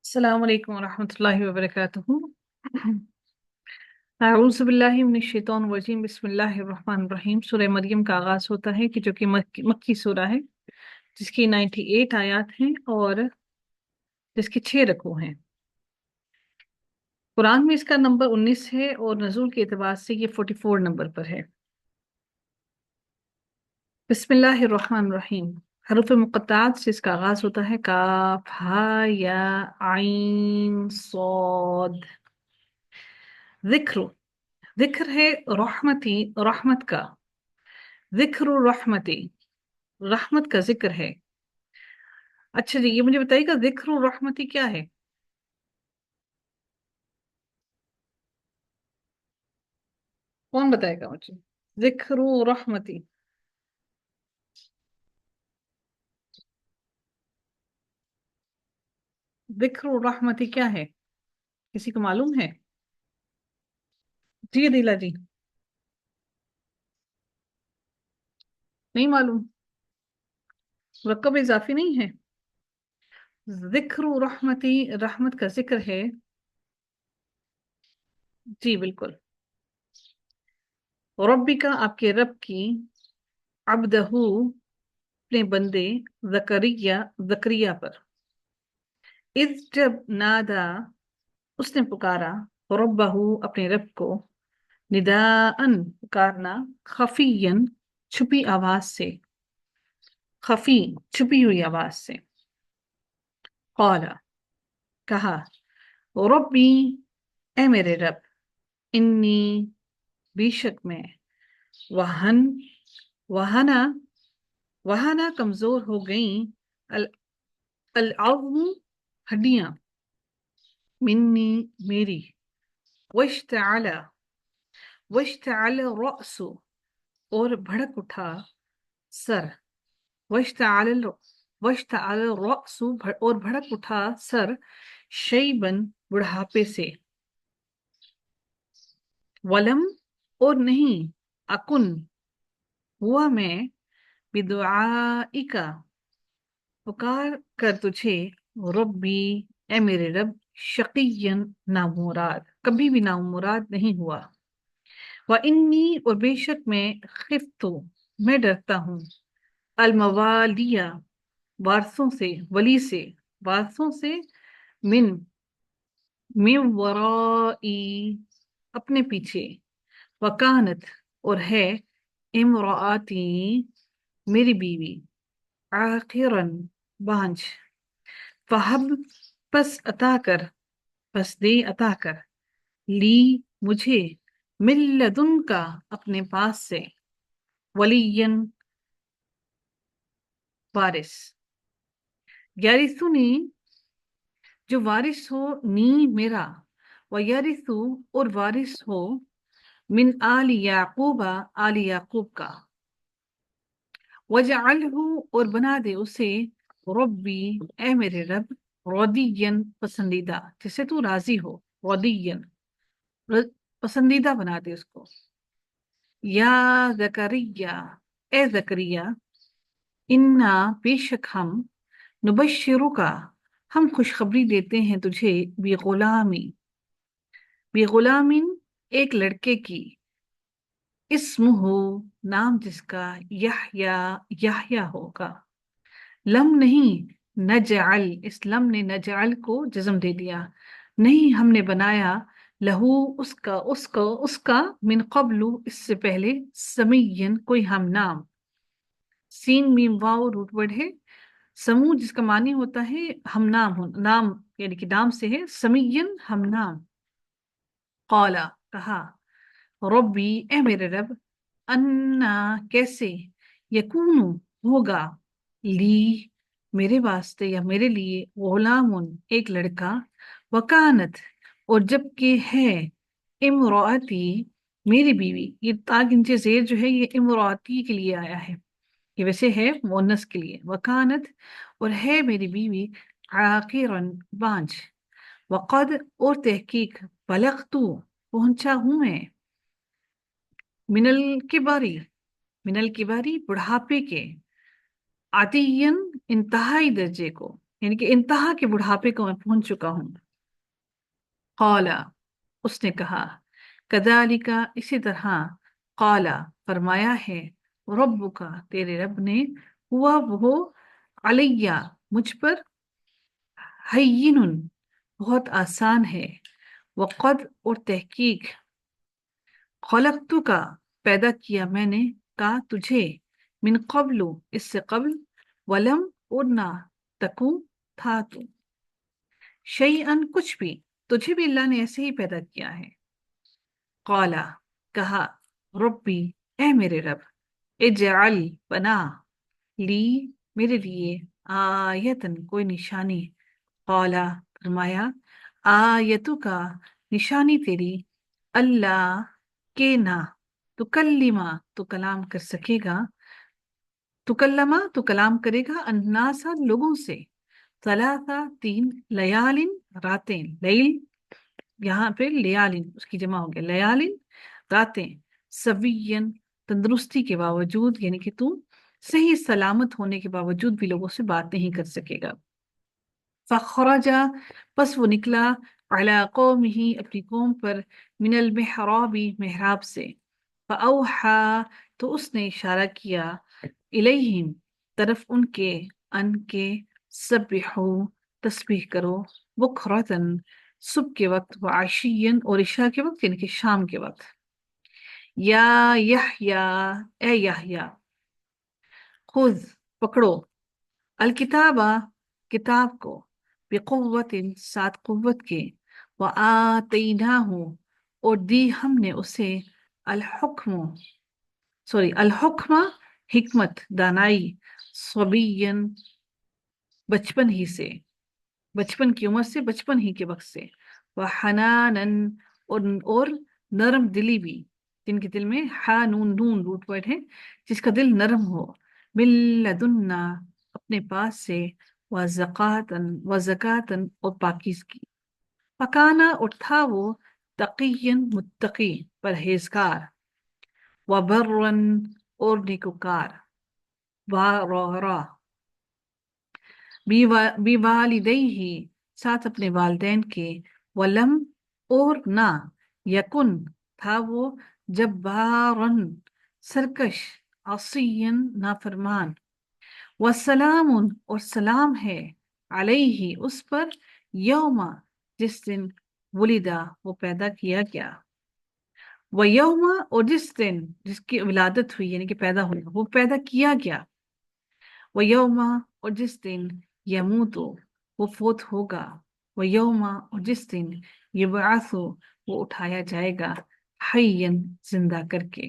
السلام علیکم ورحمۃ اللہ وبرکاتہ۔ اعوذ باللہ من الشیطان الرجیم، بسم اللہ الرحمن الرحیم۔ سورہ مریم کا آغاز ہوتا ہے کہ جو کہ مکی سورہ ہے، جس کی 98 آیات ہیں اور جس کے 6 رکوع ہیں۔ قرآن میں اس کا نمبر 19 ہے اور نزول کے اعتبار سے یہ 44 نمبر پر ہے۔ بسم اللہ الرحمن الرحیم۔ حروف مقطعات سے اس کا آغاز ہوتا ہے، کاف ہا یا عین صاد۔ ذکر، ذکر ہے رحمتی، رحمت کا، ذکر رحمتی، رحمت کا ذکر ہے۔ اچھا جی، یہ مجھے بتائیے گا ذکر رحمتی کیا ہے؟ کون بتائے گا مجھے؟ ذکر رحمتی، ذکر رحمتی کیا ہے؟ کسی کو معلوم ہے؟ جی عدیلہ جی، نہیں معلوم؟ رقب اضافی نہیں ہے؟ ذکر رحمتی رحمت کا ذکر ہے۔ جی بالکل۔ ربی کا، آپ کے رب کی، عبدہ اپنے بندے، زکریہ زکریہ پر، اذ جب، نادا اس نے پکارا، ربہ اپنے رب کو، نداءن پکارنا، خفیًا چھپی آواز سے، خفی چھپی ہوئی آواز سے، قال کہا، ربی اے میرے رب، انی بے شک میں، وہن وہنا وہنا کمزور ہو گئیں، العظم ہڈیاں، منی میری، واشتعل واشتعل الرأس اور بھڑک اٹھا سر، واشتعل واشتعل الرأس اور بھڑک اٹھا سر، شیبن بڑھاپے سے، ولم اور نہیں، اکن ہوا میں، بدعائک پکار کر تجھے، ربی اے میرے رب، شقیًا نامراد کبھی بھی نامراد نہیں ہوا، وَإِنِّي اور بے شک میں، خفتُ میں ڈرتا ہوں، الموالیہ وارثوں سے، ولی سے، وارثوں سے، من من ورائی اپنے پیچھے، وکانت اور ہے، امراتی میری بیوی، عاقرن بانجھ، فہب پس عطا کر، پس دے عطا کر، لی مجھے، من لدن کا اپنے پاس سے، ولین وارث، یارثنی جو وارث ہو، نی میرا، ویرث اور وارث ہو، من آل یعقوب آل یعقوب کا، وجعلہ اور بنا دے اسے، ربی اے میرے رب، ردین پسندیدہ، جسے تو راضی ہو، ردین پسندیدہ بنا دے اس کو، یا زکریہ اے زکریہ، انا بے شک ہم، نبشرو کا ہم خوشخبری دیتے ہیں تجھے، بغلامی بغلامن ایک لڑکے کی، اسمہ نام جس کا، یحییٰ یحییٰ ہوگا، لم نہیں، نجعل اس لم نے نجعل کو جزم دے دیا، نہیں ہم نے بنایا، لہو اس کا من قبل اس سے پہلے، سمیین کوئی ہم نام، سین میم واو روٹ ورڈ ہے، سمو جس کا معنی ہوتا ہے ہم نام، نام یعنی کہ نام سے ہے، سمیین ہم نام، قالا کہا، ربی اے میرے رب، انا کیسے، یکون ہوگا، لی میرے واسطے یا میرے لیے، غلام ایک لڑکا، وکانت اور جب کہ ہے، امراتی میری بیوی، یہ تاگنچے زیر جو ہے یہ امراتی کے لیے آیا ہے، یہ ویسے ہے مؤنث کے لیے، وکانت اور ہے میری بیوی، عاقرن بانجھ، وقد اور تحقیق، بلغتو پہنچا ہوں میں، من الکباری من الکباری بڑھاپے کے، عتین انتہائی درجے کو، یعنی کہ انتہا کے بڑھاپے کو میں پہنچ چکا ہوں. قالا، اس نے کہا، کذالک، اسی طرح، قالا، فرمایا ہے، ربک، تیرے رب نے، ہوا وہ، علیہ، مجھ پر، ہین، بہت آسان ہے، وقد، اور تحقیق، خلقتک، پیدا کیا میں نے، کا، تجھے، من قبل، اس سے قبل، ولم، اور نہ، تکوں، تھا تو، شیئن، کچھ بھی، تجھے بھی اللہ نے ایسے ہی پیدا کیا ہے. قالا، کہا، ربی، اے میرے رب، اجعل، بنا، لی، میرے لیے، آیتن، کوئی نشانی. قالا، فرمایا، آیتو کا، نشانی تیری، اللہ، کے نہ، تکلمہ، تو کلام کر سکے گا، تکلمہ، تو کلام کرے گا، الناسا، لوگوں سے، ثلاثہ، 3، لیالن، راتیں، لیل، یہاں پہ لیالن، اس کی جمع ہو گیا، لیالن، راتیں، سوین، تندرستی کے باوجود، یعنی کہ تو صحیح سلامت ہونے کے باوجود بھی لوگوں سے بات نہیں کر سکے گا. فخرج، پس وہ نکلا، علی قومہ، اپنی قوم پر، من المحراب، محراب سے، فاوحا، تو اس نے اشارہ کیا، الیہم، طرف ان کے، ان کے، سبحو، تسبیح کرو، بکرتن، صبح کے وقت، وعشین، اور عشاء کے وقت، یعنی کہ شام کے وقت. یا یحییٰ، اے یحییٰ، خذ، پکڑو، الکتابہ، کتاب کو، بقوت، ساتھ قوت کے، وآتیناہ، اور دی ہم نے اسے، الحکم، الحکمہ، حکمت، دانائی، صبین، بچپن ہی سے، بچپن کی عمر سے، بچپن ہی کے وقت سے، وحنانن، اور نرم دلی بھی، جن کے دل میں ہا نون، نون روٹ ورڈ ہے، جس کا دل نرم ہو، من لدنا، اپنے پاس سے، وزکاتن، اور پاکیزگی، پکانا، اور تھا وہ، تقین، متقی، پرہیزگار، وبرن، اور نیکوکار، وارا، بیوالدیہ، ساتھ اپنے والدین کے، ولم، اور نہ، یکن، تھا وہ، جبارن، سرکش، عصین، نافرمان، وسلام، اور سلام ہے، علیہ، اس پر، یوم، جس دن، ولدہ، وہ پیدا کیا گیا، ویوم، اور جس دن، جس کی ولادت ہوئی، یعنی کہ پیدا ہونا، وہ پیدا کیا گیا، ویوم، اور جس دن، یموت، وہ فوت ہوگا، ویوم، اور جس دن، یبعث، وہ اٹھایا جائے گا، حیًّا، زندہ کر کے.